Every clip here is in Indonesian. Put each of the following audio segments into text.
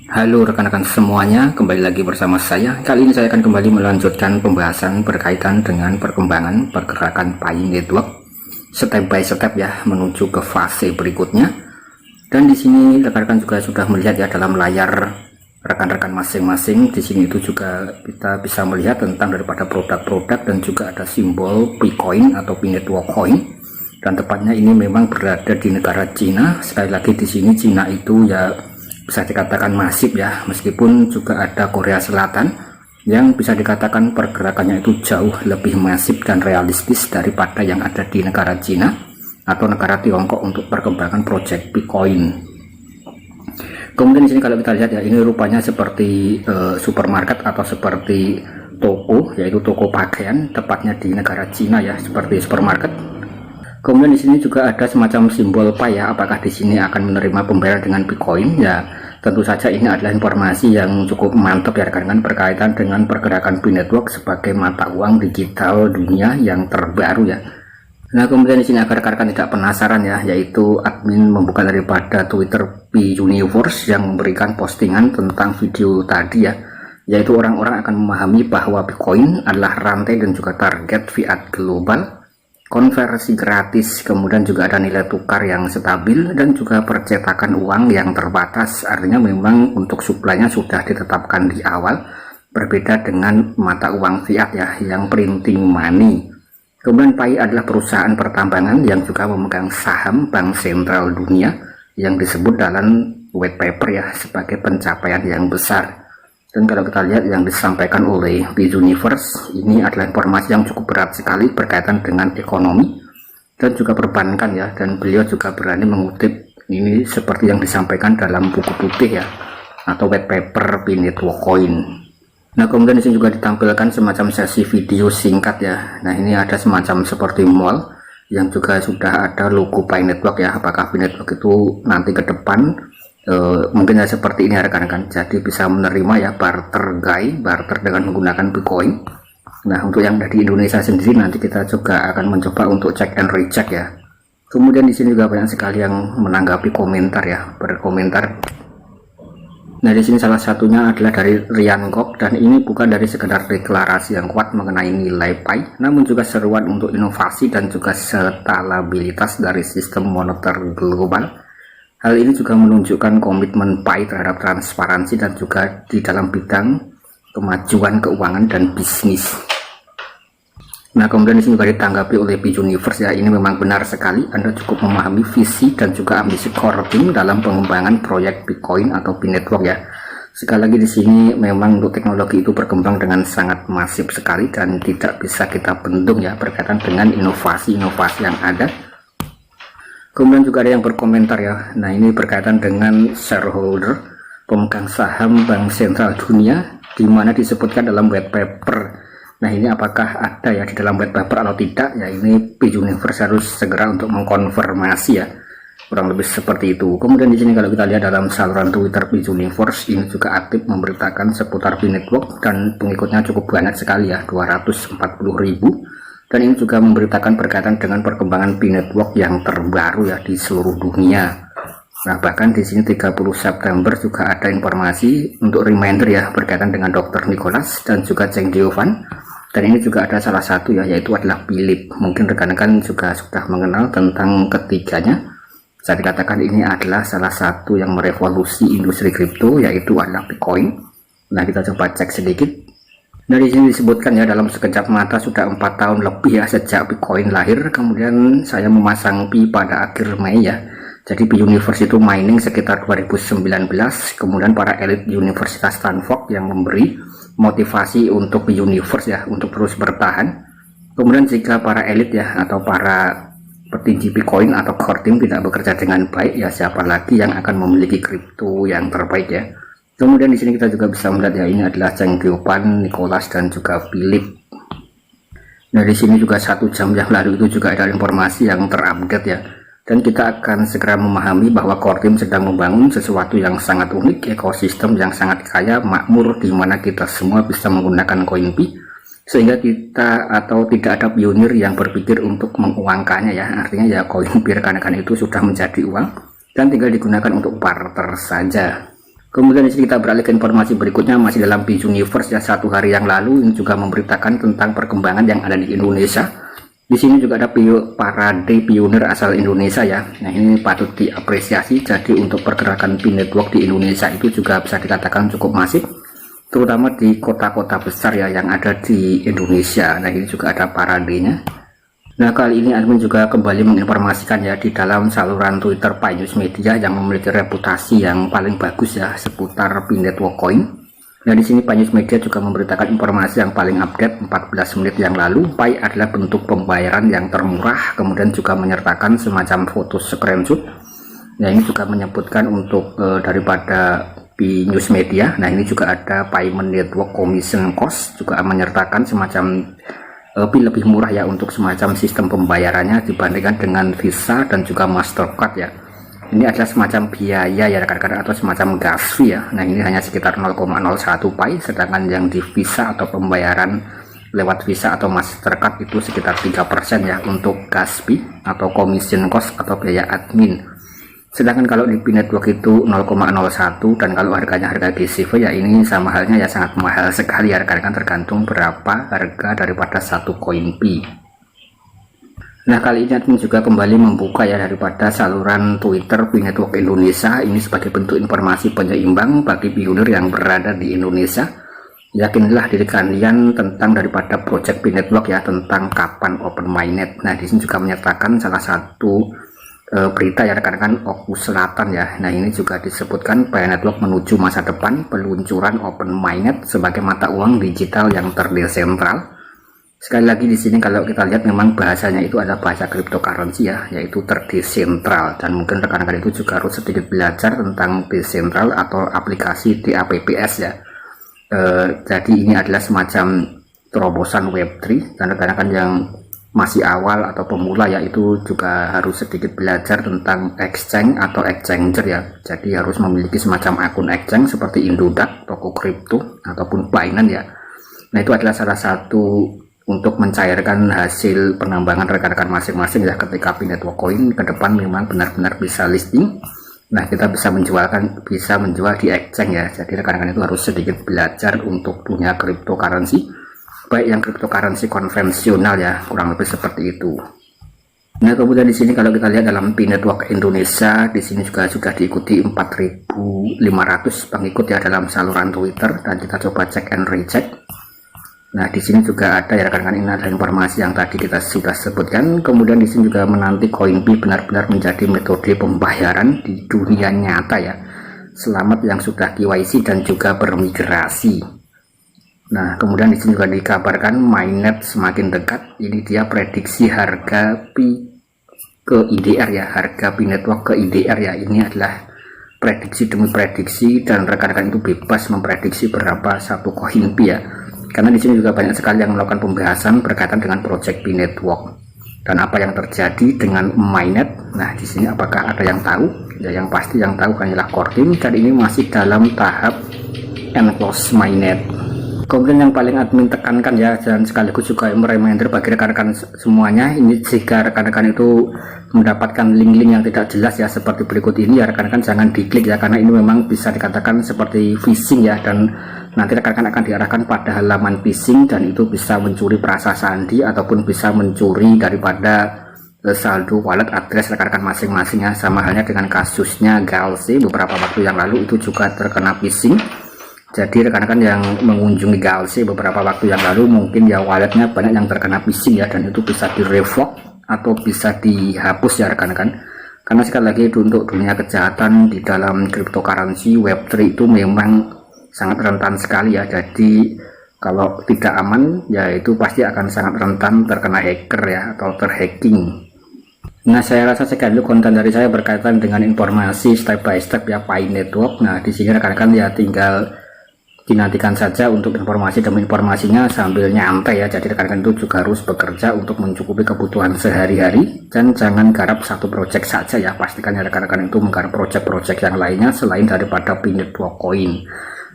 Halo rekan-rekan semuanya, kembali lagi bersama saya. Kali ini saya akan kembali melanjutkan pembahasan berkaitan dengan perkembangan pergerakan Pi Network step by step ya, menuju ke fase berikutnya. Dan di sini rekan-rekan juga sudah melihat ya dalam layar rekan-rekan masing-masing. Di sini itu juga kita bisa melihat tentang daripada produk-produk dan juga ada simbol Picoin atau Pi Network Coin. Dan tepatnya ini memang berada di negara Cina. Sekali lagi di sini Cina itu ya bisa dikatakan masif ya, meskipun juga ada Korea Selatan yang bisa dikatakan pergerakannya itu jauh lebih masif dan realistis daripada yang ada di negara Cina atau negara Tiongkok untuk perkembangan project Bitcoin. Kemudian di sini kalau kita lihat ya, ini rupanya seperti supermarket atau seperti toko, yaitu toko pakaian, tepatnya di negara Cina ya, seperti supermarket. Kemudian di sini juga ada semacam simbol Pi ya, apakah di sini akan menerima pembayaran dengan Bitcoin ya. Tentu saja ini adalah informasi yang cukup mantap ya rekan-rekan berkaitan dengan pergerakan Pi Network sebagai mata uang digital dunia yang terbaru ya. Nah, kemudian di sini agar rekan-rekan tidak penasaran ya, yaitu admin membuka daripada Twitter Pi Universe yang memberikan postingan tentang video tadi ya, yaitu orang-orang akan memahami bahwa Bitcoin adalah rantai dan juga target fiat global, konversi gratis, kemudian juga ada nilai tukar yang stabil dan juga percetakan uang yang terbatas. Artinya memang untuk suplainya sudah ditetapkan di awal, berbeda dengan mata uang fiat ya yang printing money. Kemudian Pi adalah perusahaan pertambangan yang juga memegang saham bank sentral dunia yang disebut dalam white paper ya sebagai pencapaian yang besar. Dan kalau kita lihat yang disampaikan oleh Pi Universe, ini adalah informasi yang cukup berat sekali berkaitan dengan ekonomi dan juga perbankan ya. Dan beliau juga berani mengutip ini seperti yang disampaikan dalam buku putih ya, atau white paper Pi Network Coin. Nah, kemudian di sini juga ditampilkan semacam sesi video singkat ya. Nah, ini ada semacam seperti mall yang juga sudah ada logo Pi Network ya. Apakah Pi Network itu nanti ke depan mungkin ya seperti ini rekan-rekan, jadi bisa menerima ya barter dengan menggunakan Bitcoin. Nah, untuk yang dari Indonesia sendiri nanti kita juga akan mencoba untuk check and recheck ya. Kemudian di sini juga banyak sekali yang menanggapi komentar ya, berkomentar. Nah, di sini salah satunya adalah dari Rian Gok, dan ini bukan dari sekedar deklarasi yang kuat mengenai nilai Pi, namun juga seruan untuk inovasi dan juga stabilitas dari sistem moneter global. Hal ini juga menunjukkan komitmen Pi terhadap transparansi dan juga di dalam bidang kemajuan keuangan dan bisnis. Nah, kemudian di sini juga ditanggapi oleh Pi Universe ya, ini memang benar sekali, Anda cukup memahami visi dan juga ambisi core team dalam pengembangan proyek Bitcoin atau Pi Network ya. Sekali lagi di sini memang untuk teknologi itu berkembang dengan sangat masif sekali dan tidak bisa kita bendung ya berkaitan dengan inovasi-inovasi yang ada. Kemudian juga ada yang berkomentar ya, nah ini berkaitan dengan shareholder, pemegang saham bank sentral dunia, di mana disebutkan dalam white paper. Nah, ini apakah ada ya di dalam white paper atau tidak ya, ini Pi Universe harus segera untuk mengkonfirmasi ya, kurang lebih seperti itu. Kemudian di sini kalau kita lihat dalam saluran Twitter Pi Universe, ini juga aktif memberitakan seputar Pi Network dan pengikutnya cukup banyak sekali ya, 240.000. Dan ini juga memberitakan berkaitan dengan perkembangan Pi Network yang terbaru ya di seluruh dunia. Nah, bahkan di sini 30 September juga ada informasi untuk reminder ya berkaitan dengan Dr. Nicholas dan juga Cheng Diovan. Dan ini juga ada salah satu ya, yaitu adalah Philip. Mungkin rekan-rekan juga sudah mengenal tentang ketiganya. Bisa dikatakan ini adalah salah satu yang merevolusi industri kripto, yaitu adalah Bitcoin. Nah, kita coba cek sedikit. Dari sini disebutkan ya, dalam sekejap mata sudah 4 tahun lebih ya sejak Bitcoin lahir. Kemudian saya memasang Pi pada akhir Mei ya. Jadi Pi Universe itu mining sekitar 2019. Kemudian para elit Universitas Stanford yang memberi motivasi untuk Pi Universe ya untuk terus bertahan. Kemudian jika para elit ya atau para petinggi Bitcoin atau core team tidak bekerja dengan baik ya, siapa lagi yang akan memiliki kripto yang terbaik ya. Kemudian di sini kita juga bisa melihat ya, ini adalah Cheng Diovan, Nicholas dan juga Philip. Nah, di sini juga 1 jam yang lalu itu juga ada informasi yang terupdate ya. Dan kita akan segera memahami bahwa core team sedang membangun sesuatu yang sangat unik, ekosistem yang sangat kaya, makmur, di mana kita semua bisa menggunakan koin Pi, sehingga kita atau tidak ada pionir yang berpikir untuk menguangkannya ya. Artinya ya koin Pi rekan-rekan itu sudah menjadi uang. dan tinggal digunakan untuk barter saja. Kemudian di sini kita beralih ke informasi berikutnya, masih dalam Pi Universe ya. Satu hari yang lalu ini juga memberitakan tentang perkembangan yang ada di Indonesia. Di sini juga ada parade pionir asal Indonesia ya. Nah, ini patut diapresiasi. Jadi untuk pergerakan Pi Network di Indonesia itu juga bisa dikatakan cukup masif, terutama di kota-kota besar ya yang ada di Indonesia. Nah, ini juga ada paradenya. Nah, kali ini admin juga kembali menginformasikan ya di dalam saluran Twitter Pi News Media yang memiliki reputasi yang paling bagus ya seputar Pi Network Coin. Nah, di sini Pi News Media juga memberitakan informasi yang paling update 14 menit yang lalu. Pi adalah bentuk pembayaran yang termurah, kemudian juga menyertakan semacam foto screenshot. Nah, ini juga menyebutkan untuk daripada Pi News Media. Nah, ini juga ada Payment Network Commission Cost, juga menyertakan semacam Pi lebih murah ya untuk semacam sistem pembayarannya dibandingkan dengan Visa dan juga Mastercard ya. Ini adalah semacam biaya ya rekan-rekan atau semacam gas fee ya. Nah, ini hanya sekitar 0,01 Pi, sedangkan yang di Visa atau pembayaran lewat Visa atau Mastercard itu sekitar 3% ya untuk gas fee atau commission cost atau biaya admin. Sedangkan kalau di Pi Network itu 0,01, dan kalau harganya harga GCV ya ini sama halnya ya, sangat mahal sekali ya rekan-rekan, tergantung berapa harga daripada satu koin Pi. Nah, kali ini admin juga kembali membuka ya daripada saluran Twitter Pi Network Indonesia. Ini sebagai bentuk informasi penyeimbang bagi pionir yang berada di Indonesia. Yakinlah diri kalian tentang daripada project Pi Network ya, tentang kapan open mainnet. Nah, di sini juga menyertakan salah satu berita ya rekan-rekan, Okus Selatan ya. Nah, ini juga disebutkan Pi Network menuju masa depan, peluncuran open mainnet sebagai mata uang digital yang terdesentral. Sekali lagi di sini kalau kita lihat memang bahasanya itu adalah bahasa cryptocurrency ya, yaitu terdesentral, dan mungkin rekan-rekan itu juga harus sedikit belajar tentang desentral atau aplikasi DApps ya. Jadi ini adalah semacam terobosan Web3, dan rekan-rekan yang masih awal atau pemula ya itu juga harus sedikit belajar tentang exchange atau exchanger ya. Jadi harus memiliki semacam akun exchange seperti Indodax, Toko Kripto ataupun Binance ya. Nah, itu adalah salah satu untuk mencairkan hasil penambangan rekan-rekan masing-masing ya. Ketika Pi Network Coin ke depan memang benar-benar bisa listing, nah kita bisa menjual di exchange ya. Jadi rekan-rekan itu harus sedikit belajar untuk punya cryptocurrency, baik yang cryptocurrency konvensional ya, kurang lebih seperti itu. Nah, kemudian di sini kalau kita lihat dalam Pi Network Indonesia, di sini juga sudah diikuti 4.500 pengikut ya dalam saluran Twitter, dan kita coba cek and recheck. Nah, di sini juga ada ya rekan-rekan, ini adalah informasi yang tadi kita sudah sebutkan. Kemudian di sini juga menanti koin Pi benar-benar menjadi metode pembayaran di dunia nyata ya. Selamat yang sudah KYC dan juga bermigrasi. Nah, kemudian di sini juga dikabarkan mainnet semakin dekat. Ini dia prediksi harga Pi ke IDR ya, harga Pi Network ke IDR ya. Ini adalah prediksi demi prediksi, dan rekan-rekan itu bebas memprediksi berapa satu koin Pi ya. Karena di sini juga banyak sekali yang melakukan pembahasan berkaitan dengan project Pi Network dan apa yang terjadi dengan mainnet. Nah, di sini apakah ada yang tahu? Ya, yang pasti yang tahu hanyalah core team, dan ini masih dalam tahap enclose mainnet. Kemudian yang paling admin tekankan ya, dan sekaligus juga reminder bagi rekan-rekan semuanya, ini jika rekan-rekan itu mendapatkan link-link yang tidak jelas ya seperti berikut ini ya, rekan-rekan jangan diklik ya, karena ini memang bisa dikatakan seperti phishing ya, dan nanti rekan-rekan akan diarahkan pada halaman phishing, dan itu bisa mencuri perasa sandi ataupun bisa mencuri daripada saldo wallet address rekan-rekan masing-masing ya. Sama halnya dengan kasusnya Galsi beberapa waktu yang lalu, itu juga terkena phishing. Jadi rekan-rekan yang mengunjungi Galsi beberapa waktu yang lalu mungkin ya walletnya banyak yang terkena phishing ya, dan itu bisa di revoke atau bisa dihapus ya rekan-rekan. Karena sekali lagi untuk dunia kejahatan di dalam cryptocurrency Web3 itu memang sangat rentan sekali ya. Jadi kalau tidak aman ya itu pasti akan sangat rentan terkena hacker ya, atau terhacking. Nah, saya rasa sekian dulu konten dari saya berkaitan dengan informasi step by step ya Pi Network. Nah, di sini rekan-rekan ya tinggal dinantikan saja untuk informasi demi informasinya sambil nyantai ya. Jadi rekan-rekan itu juga harus bekerja untuk mencukupi kebutuhan sehari-hari, dan jangan garap satu project saja ya. Pastikan ya rekan-rekan itu menggarap project-project yang lainnya selain daripada Pi Network Coin.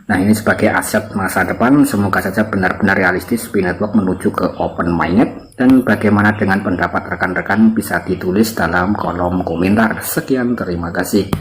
Nah, ini sebagai aset masa depan, semoga saja benar-benar realistis Pi Network menuju ke open mainnet. Dan bagaimana dengan pendapat rekan-rekan bisa ditulis dalam kolom komentar. Sekian, terima kasih.